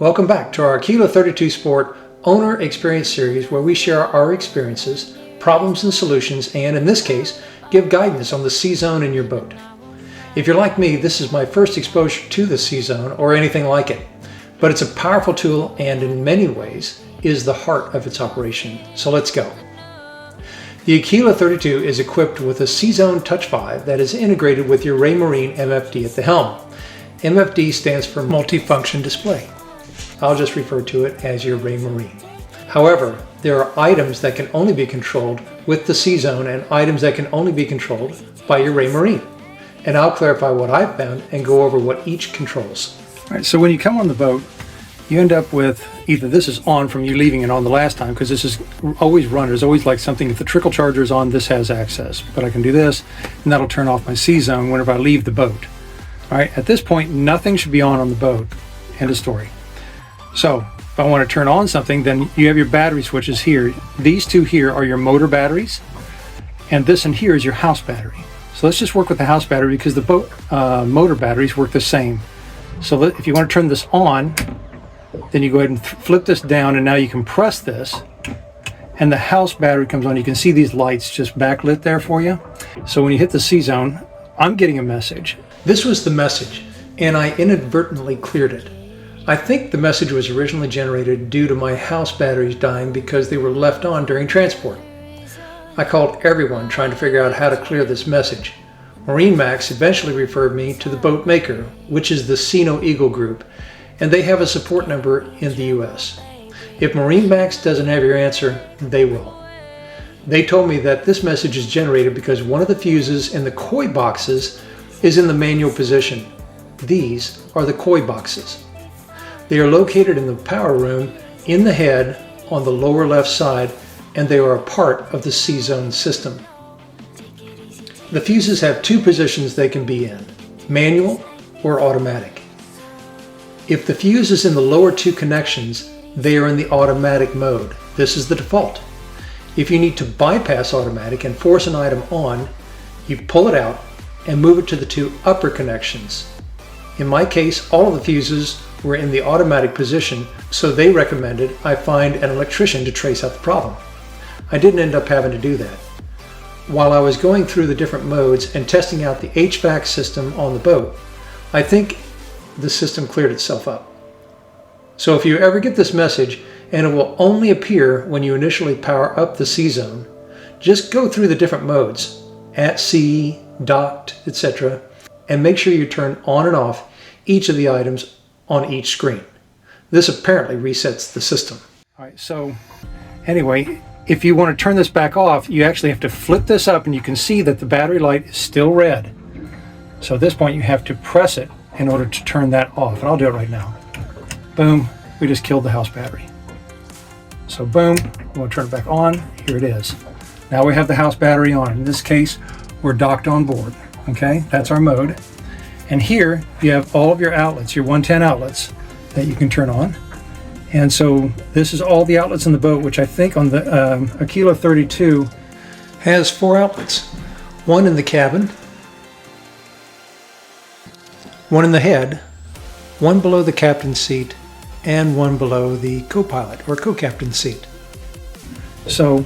Welcome back to our Aquila 32 Sport Owner Experience Series, where we share our experiences, problems and solutions, and in this case, give guidance on the CZone in your boat. If you're like me, this is my first exposure to the CZone or anything like it, but it's a powerful tool and in many ways is the heart of its operation. So let's go. The Aquila 32 is equipped with a CZone Touch 5 that is integrated with your RayMarine MFD at the helm. MFD stands for Multifunction Display. I'll just refer to it as your RayMarine. However, there are items that can only be controlled with the CZone and items that can only be controlled by your RayMarine. And I'll clarify what I've found and go over what each controls. All right, so when you come on the boat, you end up with either this is on from you leaving it on the last time, because this is always run. There's always like something, if the trickle charger is on, this has access. But I can do this, and that'll turn off my CZone whenever I leave the boat. All right, at this point, nothing should be on the boat. End of story. So if I want to turn on something, then you have your battery switches here. These two here are your motor batteries, and this in here is your house battery. So let's just work with the house battery because the boat motor batteries work the same. So if you want to turn this on, then you go ahead and flip this down, and now you can press this and the house battery comes on. You can see these lights just backlit there for you. So when you hit the CZone, I'm getting a message. This was the message, and I inadvertently cleared it. I think the message was originally generated due to my house batteries dying because they were left on during transport. I called everyone trying to figure out how to clear this message. MarineMax eventually referred me to the boat maker, which is the Sino Eagle group, and they have a support number in the US. If MarineMax doesn't have your answer, they will. They told me that this message is generated because one of the fuses in the koi boxes is in the manual position. These are the koi boxes. They are located in the power room in the head on the lower left side, and they are a part of the CZone system. The fuses have two positions they can be in, manual or automatic. If the fuse is in the lower two connections, they are in the automatic mode. This is the default. If you need to bypass automatic and force an item on, you pull it out and move it to the two upper connections. In my case, all of the fuses were in the automatic position, so they recommended I find an electrician to trace out the problem. I didn't end up having to do that. While I was going through the different modes and testing out the HVAC system on the boat, I think the system cleared itself up. So if you ever get this message, and it will only appear when you initially power up the CZone, just go through the different modes, at sea, docked, etc., and make sure you turn on and off each of the items on each screen. This apparently resets the system. All right, so anyway, if you want to turn this back off, you actually have to flip this up, and you can see that the battery light is still red. So at this point, you have to press it in order to turn that off, and I'll do it right now. Boom, we just killed the house battery. So boom, we'll turn it back on. Here it is. Now we have the house battery on. In this case, we're docked on board. Okay, that's our mode. And here you have all of your outlets, your 110 outlets that you can turn on. And so this is all the outlets in the boat, which I think on the Aquila 32 has 4 outlets. One in the cabin, one in the head, one below the captain's seat, and one below the co-pilot or co-captain's seat. So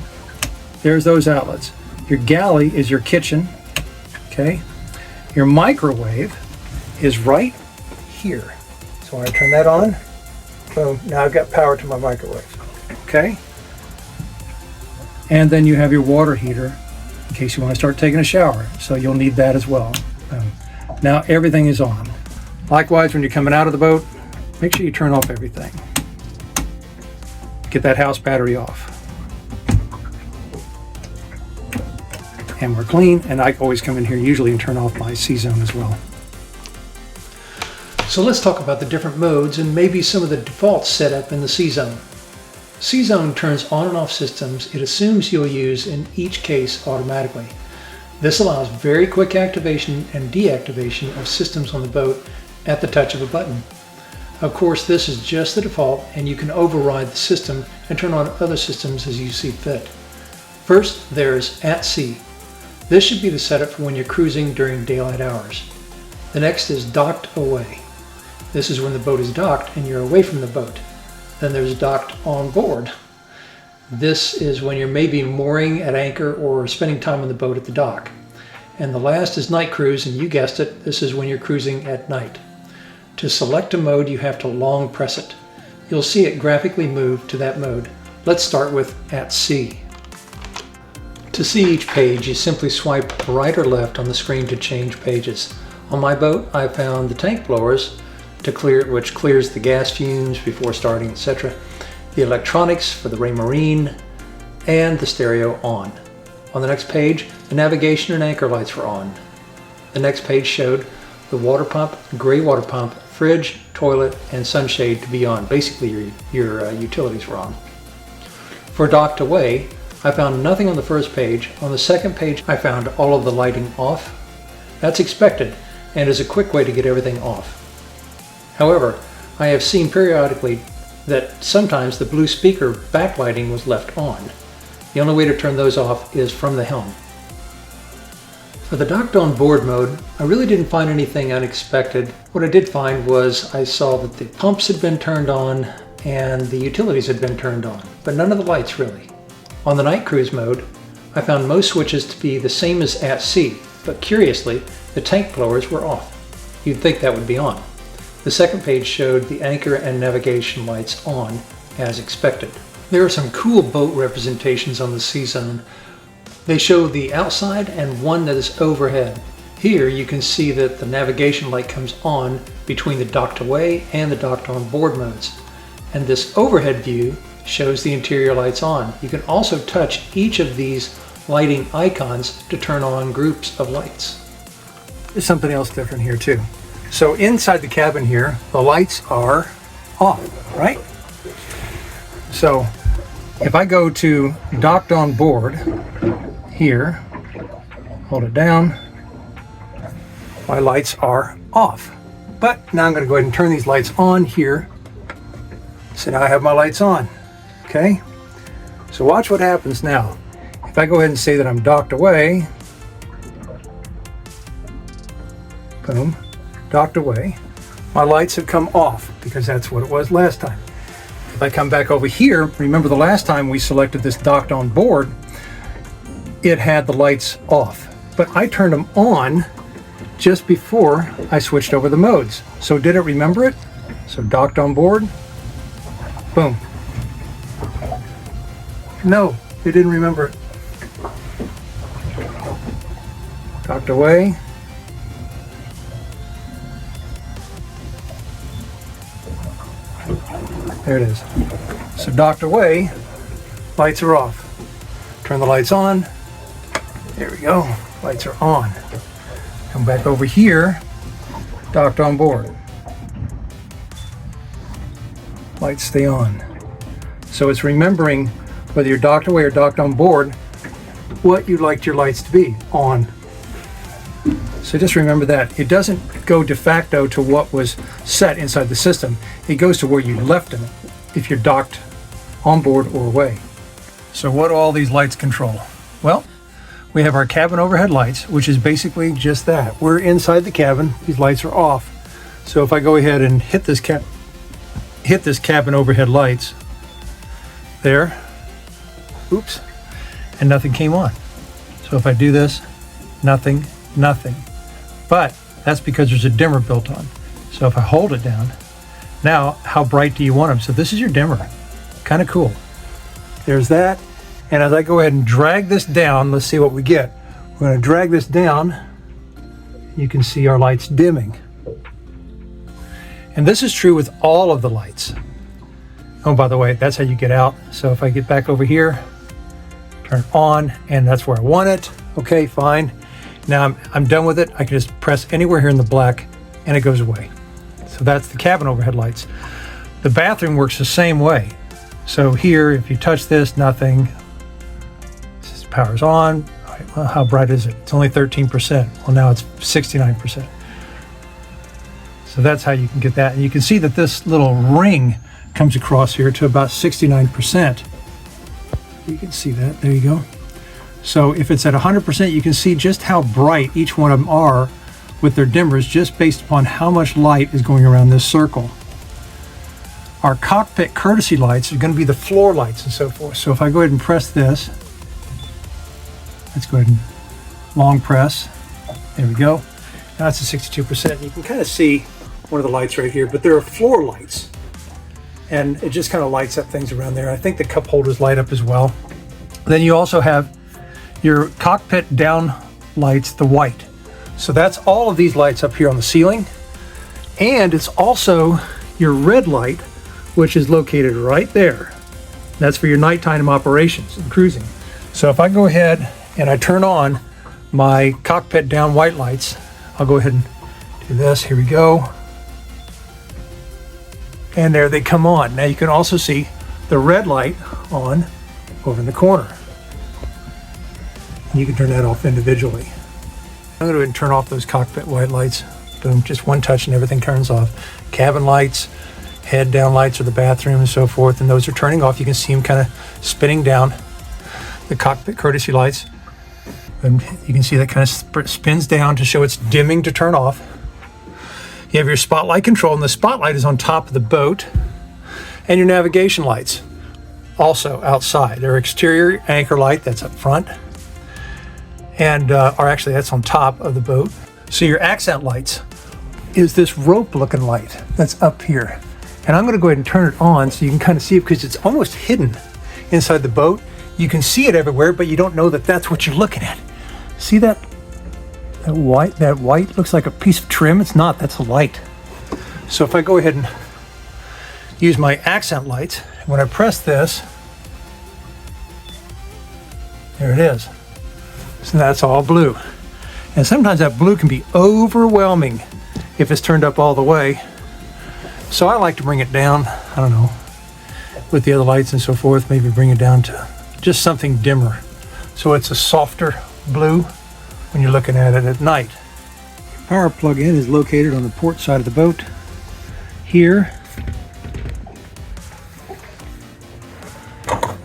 there's those outlets. Your galley is your kitchen, okay? Your microwave is right here. So when I turn that on, boom, now I've got power to my microwave, okay? And then you have your water heater in case you want to start taking a shower. So you'll need that as well. Now everything is on. Likewise, when you're coming out of the boat, make sure you turn off everything. Get that house battery off. And we're clean, and I always come in here usually and turn off my CZone as well. So let's talk about the different modes and maybe some of the defaults set up in the CZone. CZone turns on and off systems it assumes you'll use in each case automatically. This allows very quick activation and deactivation of systems on the boat at the touch of a button. Of course, this is just the default, and you can override the system and turn on other systems as you see fit. First, there's at sea. This should be the setup for when you're cruising during daylight hours. The next is docked away. This is when the boat is docked and you're away from the boat. Then there's docked on board. This is when you're maybe mooring at anchor or spending time on the boat at the dock. And the last is night cruise, and you guessed it, this is when you're cruising at night. To select a mode, you have to long press it. You'll see it graphically move to that mode. Let's start with at sea. To see each page, you simply swipe right or left on the screen to change pages. On my boat, I found the tank blowers to clear, which clears the gas fumes before starting, etc. The electronics for the RayMarine, and the stereo on. On the next page, the navigation and anchor lights were on. The next page showed the water pump, gray water pump, fridge, toilet, and sunshade to be on. Basically, your utilities were on. For docked away, I found nothing on the first page. On the second page, I found all of the lighting off. That's expected and is a quick way to get everything off. However, I have seen periodically that sometimes the blue speaker backlighting was left on. The only way to turn those off is from the helm. For the docked on board mode, I really didn't find anything unexpected. What I did find was I saw that the pumps had been turned on and the utilities had been turned on, but none of the lights really. On the night cruise mode, I found most switches to be the same as at sea, but curiously, the tank blowers were off. You'd think that would be on. The second page showed the anchor and navigation lights on, as expected. There are some cool boat representations on the CZone. They show the outside and one that is overhead. Here you can see that the navigation light comes on between the docked away and the docked on board modes. And this overhead view shows the interior lights on. You can also touch each of these lighting icons to turn on groups of lights. There's something else different here too. So inside the cabin here, the lights are off, right? So if I go to docked on board here, hold it down, my lights are off. But now I'm going to go ahead and turn these lights on here. So now I have my lights on, okay? So watch what happens now. If I go ahead and say that I'm docked away, boom, docked away, my lights have come off because that's what it was last time. If I come back over here, remember the last time we selected this docked on board, it had the lights off, but I turned them on just before I switched over the modes. So did it remember it? So docked on board, boom. No, it didn't remember it. Docked away. There it is. So docked away, lights are off. Turn the lights on. There we go. Lights are on. Come back over here, docked on board. Lights stay on. So it's remembering whether you're docked away or docked on board, what you'd like your lights to be on. So just remember that. It doesn't go de facto to what was set inside the system. It goes to where you left them if you're docked on board or away. So what do all these lights control? Well, we have our cabin overhead lights, which is basically just that. We're inside the cabin. These lights are off. So if I go ahead and hit this cabin overhead lights, there, oops, and nothing came on. So if I do this, nothing. But that's because there's a dimmer built on. So if I hold it down, now how bright do you want them? So this is your dimmer. Kind of cool. There's that. And as I go ahead and drag this down, let's see what we get. We're going to drag this down. You can see our lights dimming. And this is true with all of the lights. Oh, by the way, that's how you get out. So if I get back over here, turn on, and that's where I want it. Okay, fine. Now I'm done with it. I can just press anywhere here in the black and it goes away. So that's the cabin overhead lights. The bathroom works the same way. So here, if you touch this, nothing. This powers on. All right, well, how bright is it? It's only 13%. Well, now it's 69%. So that's how you can get that. And you can see that this little ring comes across here to about 69%. You can see that. There you go. So if it's at 100%, you can see just how bright each one of them are with their dimmers just based upon how much light is going around this circle. Our cockpit courtesy lights are going to be the floor lights and so forth. So if I go ahead and press this, let's go ahead and long press. There we go. Now it's at 62%. You can kind of see one of the lights right here, but there are floor lights. And it just kind of lights up things around there. I think the cup holders light up as well. Then you also have your cockpit down lights, the white. So that's all of these lights up here on the ceiling. And it's also your red light, which is located right there. That's for your nighttime operations and cruising. So if I go ahead and I turn on my cockpit down white lights, I'll go ahead and do this. Here we go. And there they come on. Now you can also see the red light on over in the corner. You can turn that off individually. I'm going to go ahead and turn off those cockpit white lights. Boom, just one touch and everything turns off. Cabin lights, head down lights of the bathroom and so forth, and those are turning off. You can see them kind of spinning down. The cockpit courtesy lights, and you can see that kind of spins down to show it's dimming to turn off. You have your spotlight control, and the spotlight is on top of the boat, and your navigation lights also outside. Their exterior anchor light, that's up front, and or actually that's on top of the boat. So your accent lights is this rope looking light that's up here, and I'm going to go ahead and turn it on so you can kind of see it, because it's almost hidden inside the boat. You can see it everywhere, but you don't know that that's what you're looking at. See that? That white looks like a piece of trim. It's not, that's a light. So if I go ahead and use my accent lights, when I press this, there it is. So that's all blue. And sometimes that blue can be overwhelming if it's turned up all the way. So I like to bring it down, I don't know, with the other lights and so forth, maybe bring it down to just something dimmer. So it's a softer blue when you're looking at it at night. Your power plug-in is located on the port side of the boat here.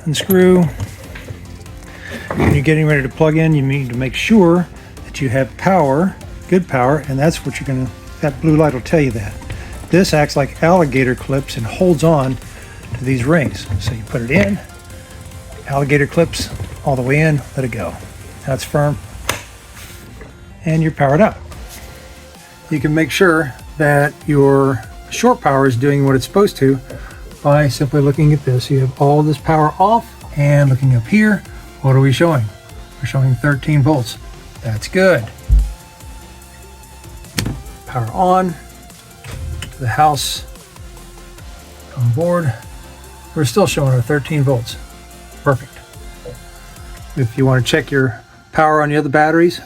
Unscrew. When you're getting ready to plug in, you need to make sure that you have power, good power, and that's what you're gonna, that blue light will tell you that. This acts like alligator clips and holds on to these rings. So you put it in, alligator clips all the way in, let it go. That's firm, and you're powered up. You can make sure that your shore power is doing what it's supposed to by simply looking at this. You have all this power off, and looking up here, what are we showing? We're showing 13 volts. That's good. Power on to the house, on board. We're still showing our 13 volts. Perfect. If you want to check your power on the other batteries,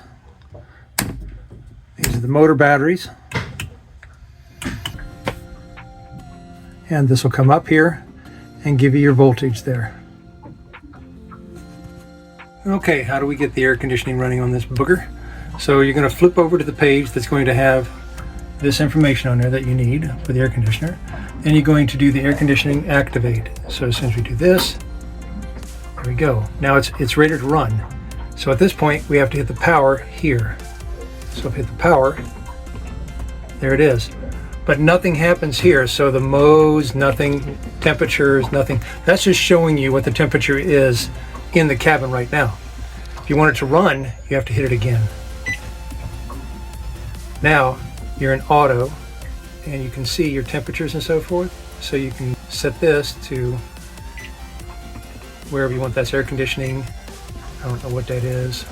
these are the motor batteries. And this will come up here and give you your voltage there. Okay, how do we get the air conditioning running on this booger? So you're going to flip over to the page that's going to have this information on there that you need for the air conditioner. Then you're going to do the air conditioning activate. So as soon as we do this, there we go. Now it's ready to run. So at this point, we have to hit the power here. So if we hit the power, there it is. But nothing happens here. So the modes, nothing, temperatures, nothing. That's just showing you what the temperature is in the cabin right now. If you want it to run, you have to hit it again. Now you're in auto, and you can see your temperatures and so forth. So you can set this to wherever you want. That's air conditioning. I don't know what that is.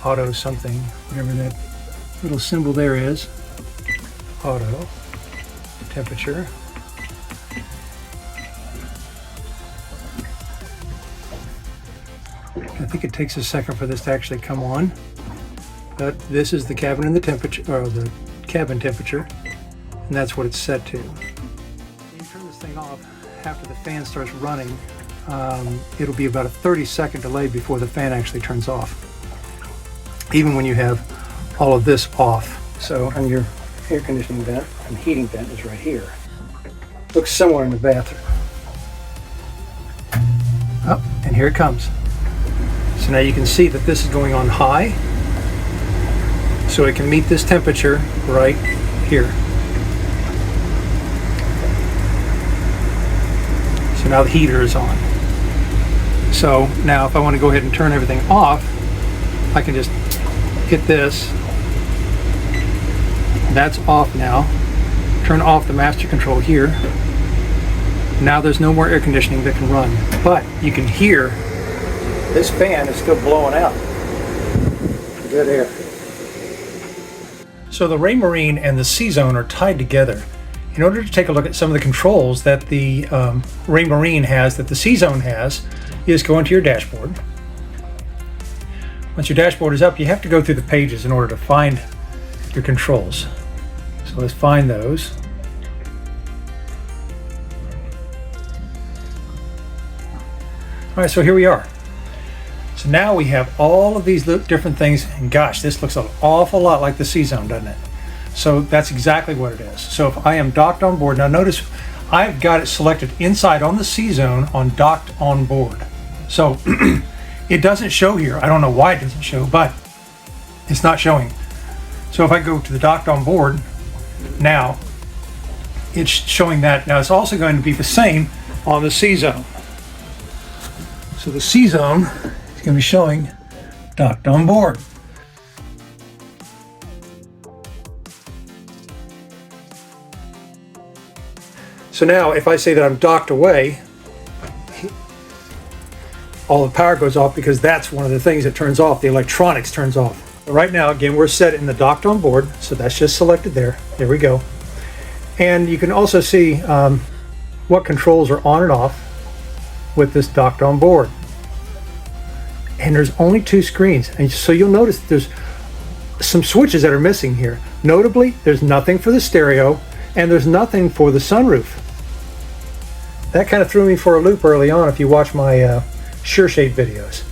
Auto something, whatever that little symbol there is. Auto, temperature. I think it takes a second for this to actually come on, but this is the cabin and the temperature, or the cabin temperature, and that's what it's set to. When you turn this thing off, after the fan starts running, it'll be about a 30-second delay before the fan actually turns off, even when you have all of this off. So, and your air conditioning vent and heating vent is right here. Looks similar in the bathroom. Oh, and here it comes. So now you can see that this is going on high. so it can meet this temperature right here. So now the heater is on. So now if I want to go ahead and turn everything off, I can just hit this. That's off now. Turn off the master control here. Now there's no more air conditioning that can run, but you can hear this fan is still blowing out good air. So the RayMarine and the CZone are tied together. In order to take a look at some of the controls that the RayMarine has, that the CZone has, you just go into your dashboard. Once your dashboard is up, you have to go through the pages in order to find your controls. So let's find those. All right, so here we are. So now we have all of these different things, and gosh, this looks an awful lot like the CZone, doesn't it? So that's exactly what it is. So if I am docked on board, now notice I've got it selected inside on the CZone on docked on board. So it doesn't show here. I don't know why it doesn't show, but it's not showing. So if I go to the docked on board, now it's showing that. Now it's also going to be the same on the CZone. So the CZone is going to be showing docked on board. So now if I say that I'm docked away, all the power goes off because that's one of the things that turns off. The electronics turns off. But right now, again, we're set in the docked on board, so that's just selected there. There we go. And you can also see what controls are on and off with this docked on board. And there's only 2 screens, and so you'll notice there's some switches that are missing here. Notably, there's nothing for the stereo and there's nothing for the sunroof. That kind of threw me for a loop early on if you watch my Sure Shade videos.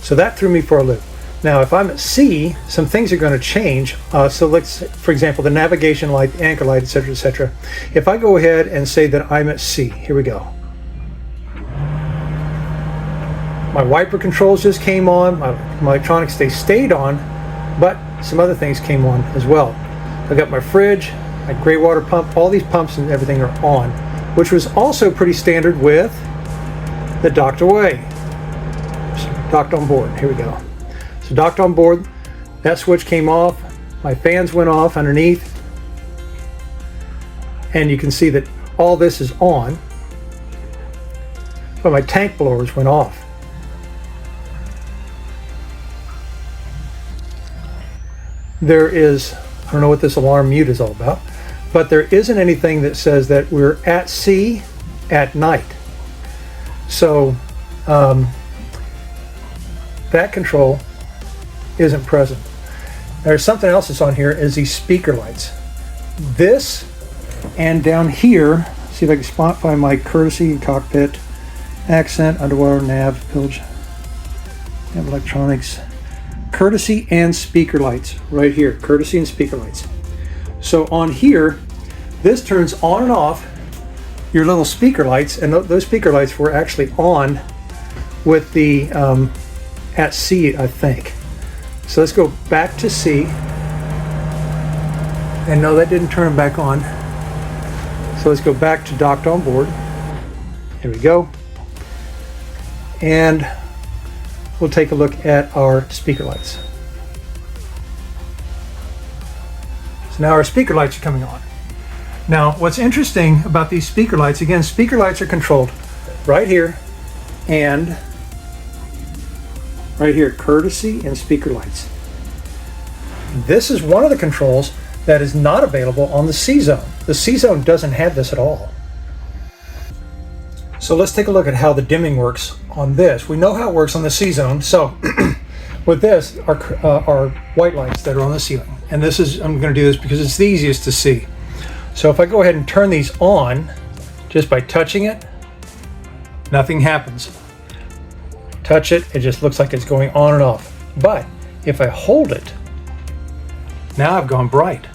So that threw me for a loop. Now if I'm at sea, some things are going to change. So let's, for example, the navigation light, the anchor light, etc., etc. If I go ahead and say that I'm at sea, here we go. My wiper controls just came on, my electronics, they stayed on, but some other things came on as well. I got my fridge, my gray water pump, all these pumps and everything are on, which was also pretty standard with the docked away. So docked on board, here we go. So docked on board, that switch came off, my fans went off underneath, and you can see that all this is on, but my tank blowers went off. There is, I don't know what this alarm mute is all about, but there isn't anything that says that we're at sea at night. So that control isn't present. There's something else that's on here is these speaker lights. This and down here, see if I can find my courtesy and cockpit, accent, underwater, nav, Bilge, nav electronics. Courtesy and speaker lights right here, courtesy and speaker lights. So on here, this turns on and off your little speaker lights, and those speaker lights were actually on with the at sea, I think. So let's go back to sea, and no, that didn't turn them back on. So let's go back to docked on board. Here we go, and we'll take a look at our speaker lights. So now our speaker lights are coming on. Now what's interesting about these speaker lights, again, speaker lights are controlled right here and right here, courtesy and speaker lights. This is one of the controls that is not available on the CZone. The CZone doesn't have this at all. So let's take a look at how the dimming works on this. We know how it works on the CZone. So with this are white lights that are on the ceiling. And this is, I'm going to do this because it's the easiest to see. So if I go ahead and turn these on, just by touching it, nothing happens. Touch it, it just looks like it's going on and off. But if I hold it, now I've gone bright.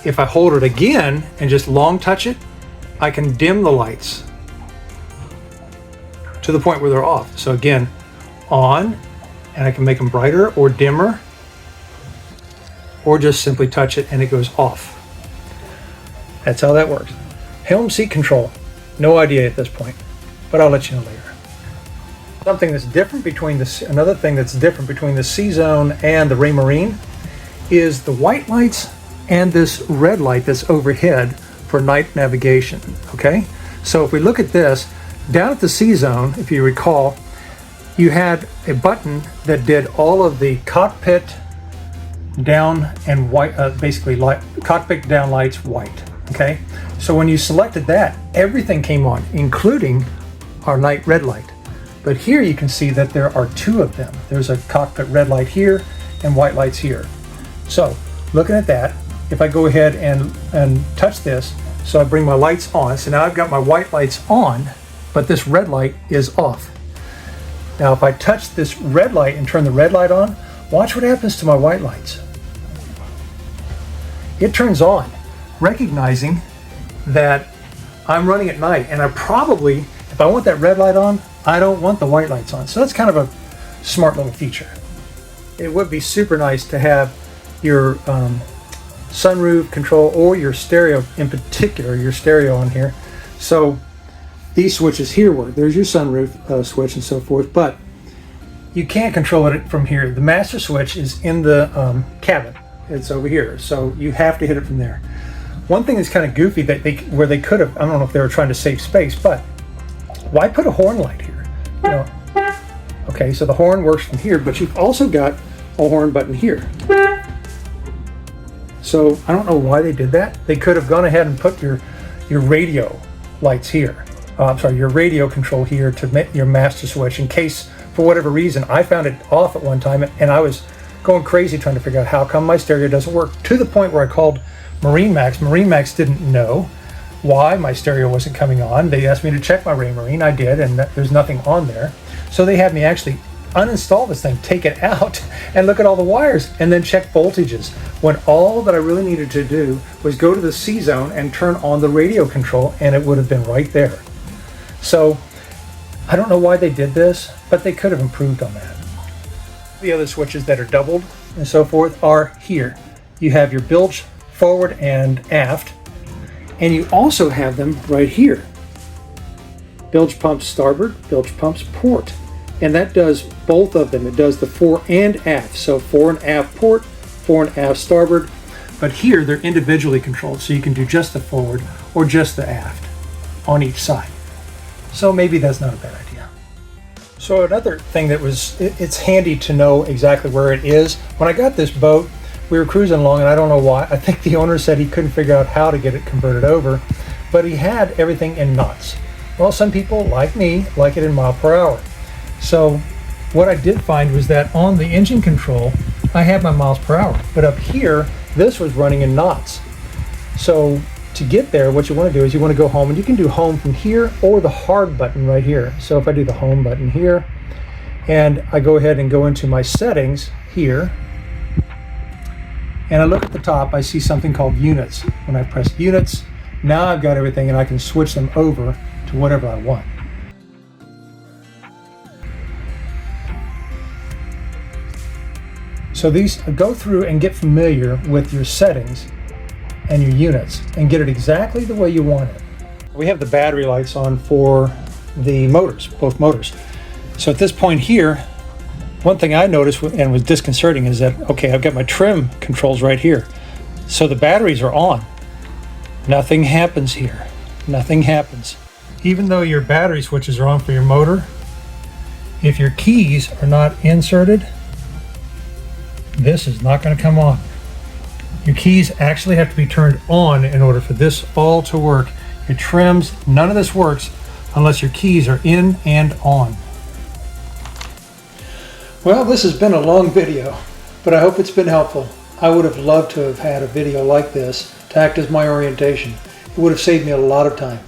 If I hold it again and just long touch it, I can dim the lights to the point where they're off. So again, on, and I can make them brighter or dimmer. or just simply touch it and it goes off. That's how that works. Helm seat control, no idea at this point, but I'll let you know later. Something that's different between this, another thing that's different between the CZone and the RayMarine is the white lights and this red light that's overhead for night navigation, okay? So if we look at this, down at the CZone, if you recall, you had a button that did all of the cockpit down and white, basically cockpit down lights white, okay? So when you selected that, everything came on, including our night red light. But here you can see that there are two of them. There's a cockpit red light here and white lights here. So looking at that, if I go ahead and touch this, so I bring my lights on. So now I've got my white lights on, but this red light is off. Now if I touch this red light and turn the red light on, watch what happens to my white lights. It turns on, recognizing that I'm running at night, and I probably, if I want that red light on, I don't want the white lights on. So that's kind of a smart little feature. It would be super nice to have your sunroof control, or your stereo, in particular your stereo on here. So these switches here work. There's your sunroof switch and so forth, but you can't control it from here. The master switch is in the cabin. It's over here, so you have to hit it from there. One thing that's kind of goofy that where they could have, I don't know if they were trying to save space, but why put a horn light here? You know, okay, so the horn works from here, but you've also got a horn button here. So I don't know why they did that. They could have gone ahead and put your radio lights here. I'm sorry, your radio control here to your master switch, in case for whatever reason I found it off at one time and I was going crazy trying to figure out how come my stereo doesn't work, to the point where I called Marine Max. Marine Max didn't know why my stereo wasn't coming on. They asked me to check my RayMarine. I did, and there's nothing on there. So they had me actually uninstall this thing, take it out, and look at all the wires, and then check voltages, when all that I really needed to do was go to the CZone and turn on the radio control, and it would have been right there. So I don't know why they did this, but they could have improved on that. The other switches that are doubled and so forth are here. You have your bilge forward and aft, and you also have them right here. Bilge pumps starboard, bilge pumps port. And that does both of them. It does the fore and aft. So fore and aft port, fore and aft starboard. But here they're individually controlled, so you can do just the forward or just the aft on each side. So maybe that's not a bad idea. So another thing that was, it's handy to know exactly where it is. When I got this boat, we were cruising along, and I don't know why. I think the owner said he couldn't figure out how to get it converted over, but he had everything in knots. Well, some people, like me, like it in mile per hour. So what I did find was that on the engine control, I had my miles per hour, but up here, this was running in knots. So to get there, what you want to do is you want to go home, and you can do home from here or the hard button right here. So if I do the home button here, and I go ahead and go into my settings here, and I look at the top, I see something called units. When I press units, now I've got everything, and I can switch them over to whatever I want. So these, go through and get familiar with your settings and your units and get it exactly the way you want it. We have the battery lights on for the motors, both motors. So at this point here, one thing I noticed and was disconcerting is that, okay, I've got my trim controls right here. So the batteries are on. Nothing happens here. Nothing happens. Even though your battery switches are on for your motor, if your keys are not inserted, this is not going to come on. Your keys actually have to be turned on in order for this all to work. Your trims, none of this works unless your keys are in and on. Well, this has been a long video, but I hope it's been helpful. I would have loved to have had a video like this to act as my orientation. It would have saved me a lot of time.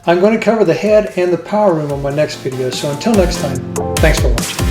I'm going to cover the head and the power room on my next video, so until next time, thanks for watching.